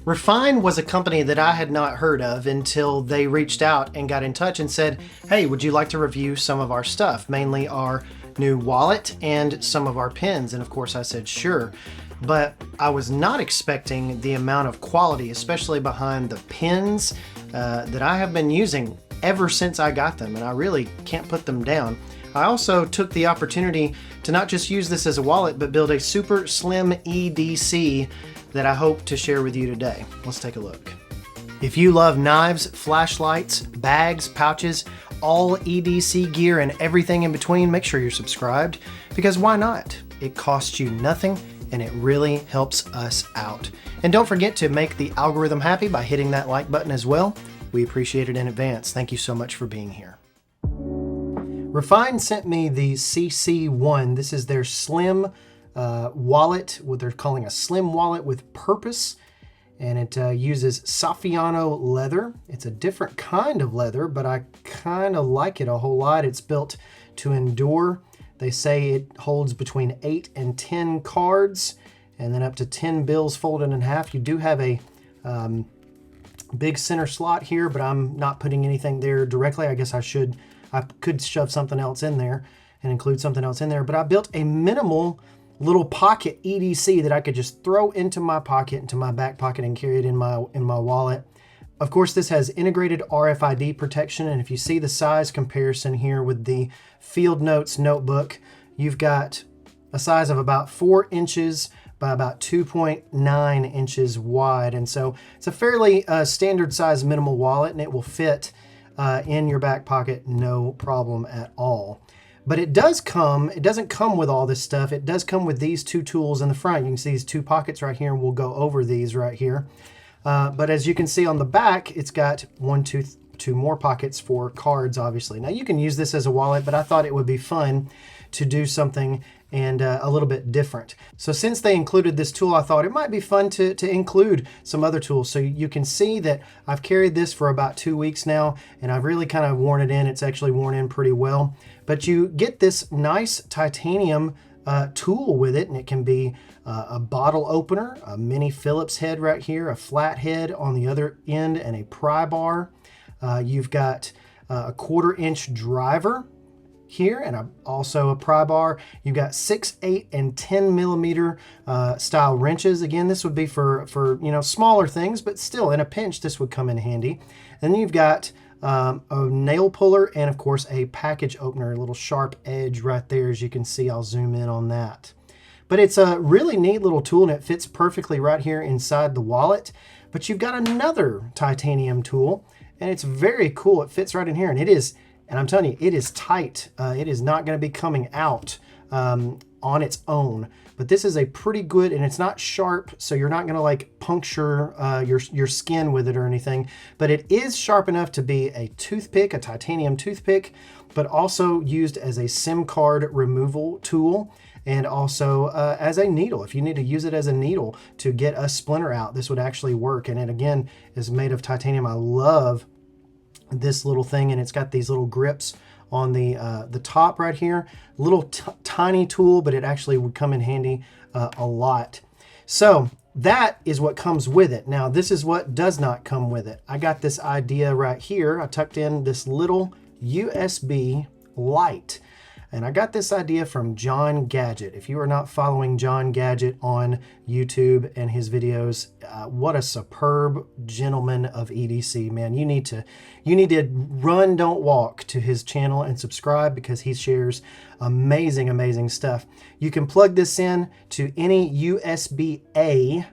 Refyne was a company that I had not heard of until they reached out and got in touch and said, hey, would you like to review some of our stuff, mainly our new wallet and some of our pins? And of course I said, sure. But I was not expecting the amount of quality, especially behind the pins that I have been using ever since I got them, and I really can't put them down. I also took the opportunity to not just use this as a wallet, but build a super slim EDC that I hope to share with you today. Let's take a look. If you love knives, flashlights, bags, pouches, all EDC gear and everything in between, make sure you're subscribed, because why not? It costs you nothing and it really helps us out. And don't forget to make the algorithm happy by hitting that like button as well. We appreciate it in advance. Thank you so much for being here. Refyne sent me the CC1. This is their slim wallet, what they're calling a slim wallet with purpose. And it uses Saffiano leather. It's a different kind of leather, but I kind of like it a whole lot. It's built to endure. They say it holds between 8 and 10 cards, and then up to 10 bills folded in half. You do have a big center slot here, but I'm not putting anything there directly. I guess I could shove something else in there and include something else in there, but I built a minimal little pocket EDC that I could just throw into my pocket, into my back pocket, and carry it in my wallet. Of course, this has integrated RFID protection, and if you see the size comparison here with the Field Notes notebook, you've got a size of about 4 inches by about 2.9 inches wide, and so it's a fairly standard size minimal wallet, and it will fit in your back pocket no problem at all. But it doesn't come with all this stuff. It does come with these two tools in the front. You can see these two pockets right here, and we'll go over these right here. But as you can see on the back, it's got two more pockets for cards, obviously. Now you can use this as a wallet, but I thought it would be fun to do something and a little bit different. So since they included this tool, I thought it might be fun to include some other tools. So you can see that I've carried this for about 2 weeks now, and I've really kind of worn it in. It's actually worn in pretty well. But you get this nice titanium tool with it, and it can be a bottle opener, a mini Phillips head right here, a flat head on the other end, and a pry bar. You've got a 1/4 inch driver here, and also a pry bar. You've got 6, 8, and 10 millimeter style wrenches. Again, this would be for smaller things, but still in a pinch this would come in handy. And then you've got a nail puller, and of course a package opener, a little sharp edge right there. As you can see, I'll zoom in on that. But it's a really neat little tool, and it fits perfectly right here inside the wallet. But you've got another titanium tool, and it's very cool. It fits right in here, and it is, and I'm telling you, it is tight. It is not going to be coming out on its own. But this is a pretty good, and it's not sharp, so you're not going to like puncture your skin with it or anything. But it is sharp enough to be a toothpick, a titanium toothpick, but also used as a SIM card removal tool, and also as a needle. If you need to use it as a needle to get a splinter out, this would actually work. And it again is made of titanium. I love this little thing, and it's got these little grips on the top right here. Little tiny tool, but it actually would come in handy a lot. So that is what comes with it. Now this is what does not come with it. I got this idea right here. I tucked in this little USB light. And I got this idea from Jon Gadget. If you are not following Jon Gadget on YouTube and his videos, what a superb gentleman of EDC, man. You need to run, don't walk to his channel and subscribe, because he shares amazing, amazing stuff. You can plug this in to any USB-A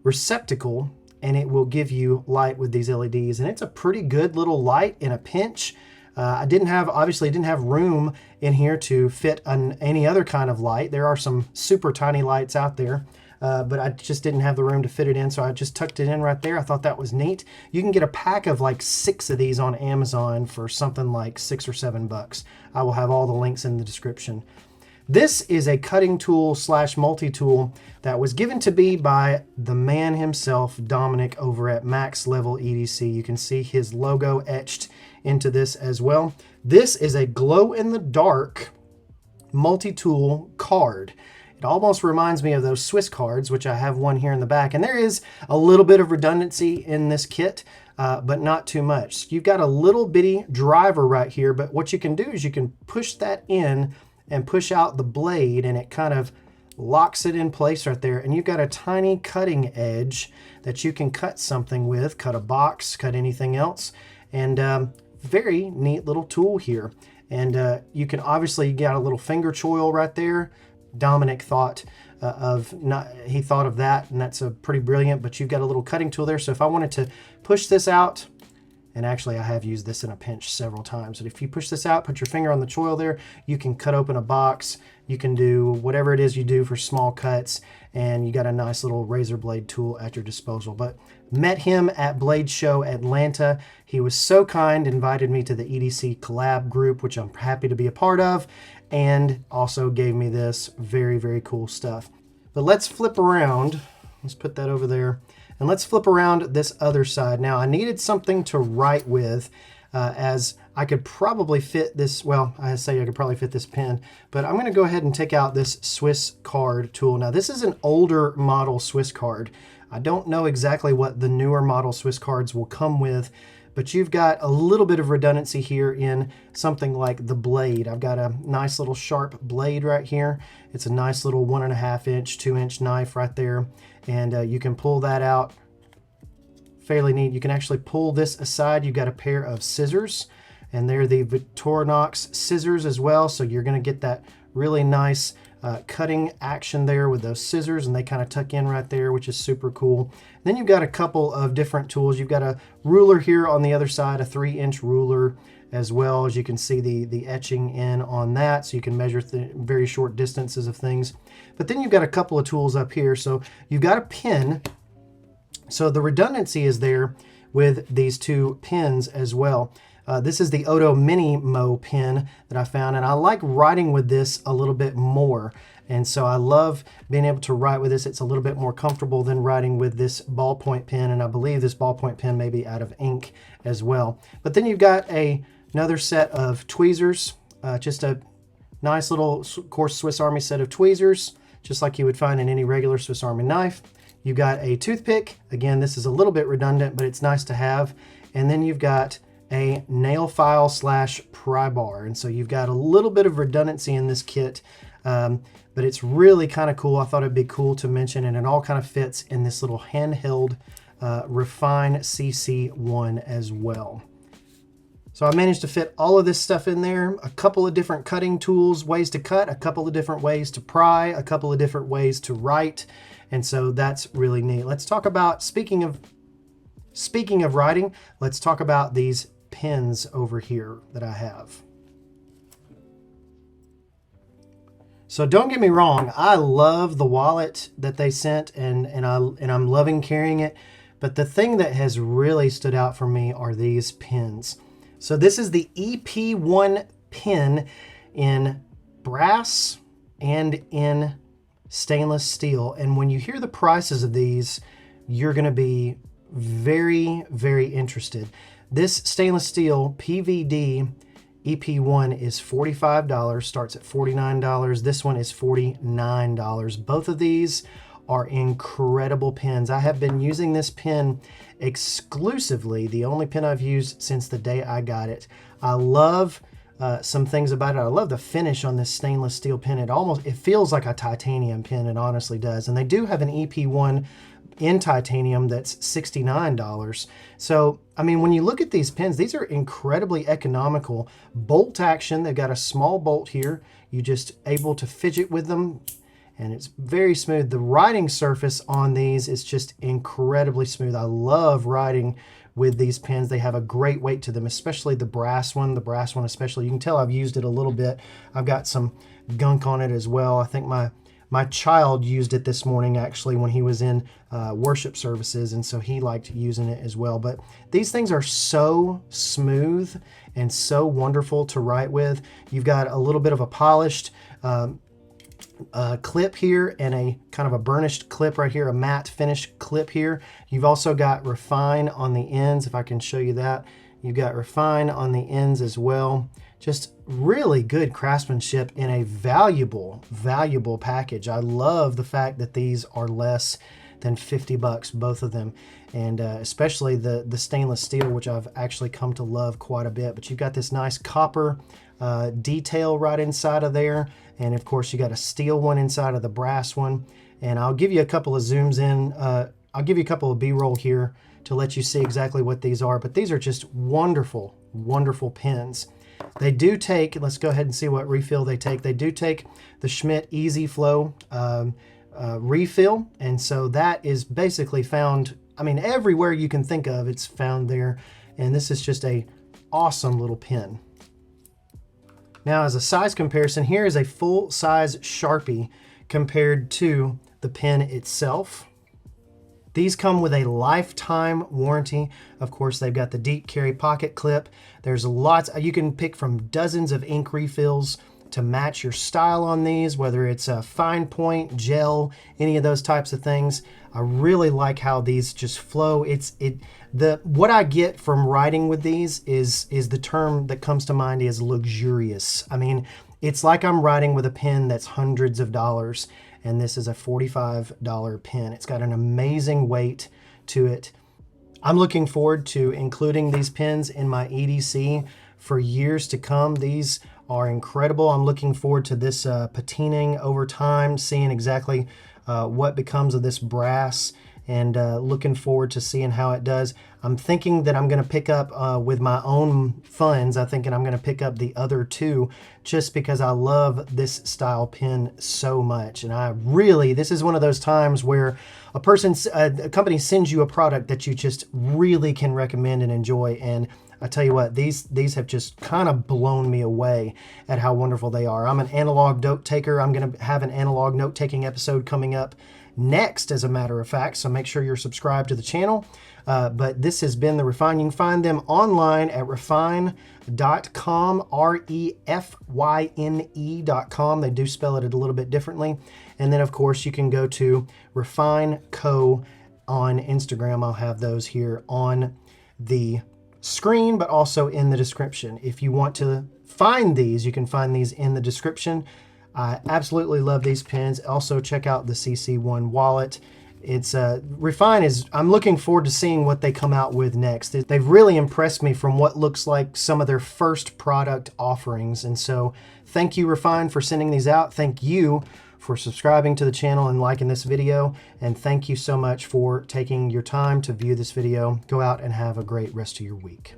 receptacle, and it will give you light with these LEDs. And it's a pretty good little light in a pinch. I obviously didn't have room in here to fit any other kind of light. There are some super tiny lights out there, but I just didn't have the room to fit it in, so I just tucked it in right there. I thought that was neat. You can get a pack of like 6 of these on Amazon for something like $6 or $7. I will have all the links in the description. This is a cutting tool / multi-tool that was given to me by the man himself, Dominic, over at MaxLvLEDC. You can see his logo etched into this as well. This is a glow-in-the-dark multi-tool card. It almost reminds me of those Swiss cards, which I have one here in the back. And there is a little bit of redundancy in this kit, but not too much. You've got a little bitty driver right here, but what you can do is you can push that in and push out the blade, and it kind of locks it in place right there. And you've got a tiny cutting edge that you can cut something with, cut a box, cut anything else. And very neat little tool here. And you can obviously get a little finger choil right there. Dominic thought of that, and that's a pretty brilliant, but you've got a little cutting tool there. So if I wanted to push this out, and actually I have used this in a pinch several times, but if you push this out, put your finger on the choil there, you can cut open a box. You can do whatever it is you do for small cuts, and you got a nice little razor blade tool at your disposal. But met him at Blade Show Atlanta. He was so kind, invited me to the EDC collab group, which I'm happy to be a part of, and also gave me this very, very cool stuff. But let's flip around. Let's put that over there. And let's flip around this other side. Now, I needed something to write with, as I could probably fit this, well, I say I could probably fit this pen, but I'm going to go ahead and take out this Swiss card tool. Now, this is an older model Swiss card. I don't know exactly what the newer model Swiss cards will come with, but you've got a little bit of redundancy here in something like the blade. I've got a nice little sharp blade right here. It's a nice little 1.5 inch, 2 inch knife right there. And you can pull that out. Fairly neat. You can actually pull this aside. You've got a pair of scissors, and they're the Victorinox scissors as well. So you're going to get that really nice cutting action there with those scissors, and they kind of tuck in right there, which is super cool. Then you've got a couple of different tools. You've got a ruler here on the other side, a 3-inch ruler, as well as you can see the etching in on that, so you can measure very short distances of things. But then you've got a couple of tools up here. So you've got a pen. So the redundancy is there with these two pens as well. This is the Odo Mini Mo pen that I found, and I like writing with this a little bit more. And so I love being able to write with this. It's a little bit more comfortable than writing with this ballpoint pen, and I believe this ballpoint pen may be out of ink as well. But then you've got another set of tweezers, just a nice little, of course, Swiss Army set of tweezers, just like you would find in any regular Swiss Army knife. You've got a toothpick. Again, this is a little bit redundant, but it's nice to have. And then you've got a nail file / pry bar. And so you've got a little bit of redundancy in this kit, but it's really kind of cool. I thought it'd be cool to mention, and it all kind of fits in this little handheld Refyne CC1 as well. So I managed to fit all of this stuff in there, a couple of different cutting tools, ways to cut, a couple of different ways to pry, a couple of different ways to write. And so that's really neat. Let's talk about, speaking of writing, let's talk about these pens over here that I have. So don't get me wrong, I love the wallet that they sent, and I'm loving carrying it. But the thing that has really stood out for me are these pens. So this is the EP1 pen in brass and in stainless steel. And when you hear the prices of these, you're going to be very, very interested. This stainless steel PVD EP1 is $45, starts at $49. This one is $49. Both of these are incredible pens. I have been using this pen exclusively, the only pen I've used since the day I got it. I love some things about it. I love the finish on this stainless steel pen. It feels like a titanium pen. It honestly does. And they do have an EP1 in titanium that's $69. So, I mean, when you look at these pens, these are incredibly economical. Bolt action, they've got a small bolt here. You're just able to fidget with them, and it's very smooth. The writing surface on these is just incredibly smooth. I love writing with these pens. They have a great weight to them, especially the brass one. The brass one especially. You can tell I've used it a little bit. I've got some gunk on it as well. I think my child used it this morning, actually, when he was in worship services, and so he liked using it as well. But these things are so smooth and so wonderful to write with. You've got a little bit of a polished clip here, and a kind of a burnished clip right here, a matte finish clip here. You've also got Refyne on the ends, if I can show you that. You've got Refyne on the ends as well. Just really good craftsmanship in a valuable package. I love the fact that these are less than 50 bucks, both of them. And especially the stainless steel, which I've actually come to love quite a bit. But you've got this nice copper detail right inside of there. And of course you got a steel one inside of the brass one. And I'll give you a couple of zooms in. I'll give you a couple of B-roll here to let you see exactly what these are. But these are just wonderful, wonderful pens. They do take, let's go ahead and see what refill they take. They do take the Schmidt Easy Flow refill. And so that is basically found, I mean, everywhere you can think of, it's found there. And this is just a awesome little pen. Now, as a size comparison, here is a full-size Sharpie compared to the pen itself. These come with a lifetime warranty. Of course, they've got the deep carry pocket clip. There's lots, you can pick from dozens of ink refills to match your style on these, whether it's a fine point, gel, any of those types of things. I really like how these just flow. What I get from writing with these is the term that comes to mind is luxurious. I mean, it's like I'm writing with a pen that's hundreds of dollars, and this is a $45 pen. It's got an amazing weight to it. I'm looking forward to including these pens in my EDC for years to come. These are incredible. I'm looking forward to this patining over time, seeing exactly what becomes of this brass, and looking forward to seeing how it does. I'm thinking that I'm going to pick up with my own funds. I'm thinking I'm going to pick up the other two just because I love this style pen so much. And this is one of those times where a company sends you a product that you just really can recommend and enjoy. And I tell you what, these have just kind of blown me away at how wonderful they are. I'm an analog note taker. I'm going to have an analog note taking episode coming up next, as a matter of fact, so make sure you're subscribed to the channel. But this has been the Refyne. You can find them online at refyne.com, refyne.com. They do spell it a little bit differently. And then, of course, you can go to Refyne Co. on Instagram. I'll have those here on the screen, but also in the description. If you want to find these, you can find these in the description. I absolutely love these pens. Also, check out the CC1 wallet. It's Refyne I'm looking forward to seeing what they come out with next. They've really impressed me from what looks like some of their first product offerings. And so thank you, Refyne, for sending these out. Thank you for subscribing to the channel and liking this video. And thank you so much for taking your time to view this video. Go out and have a great rest of your week.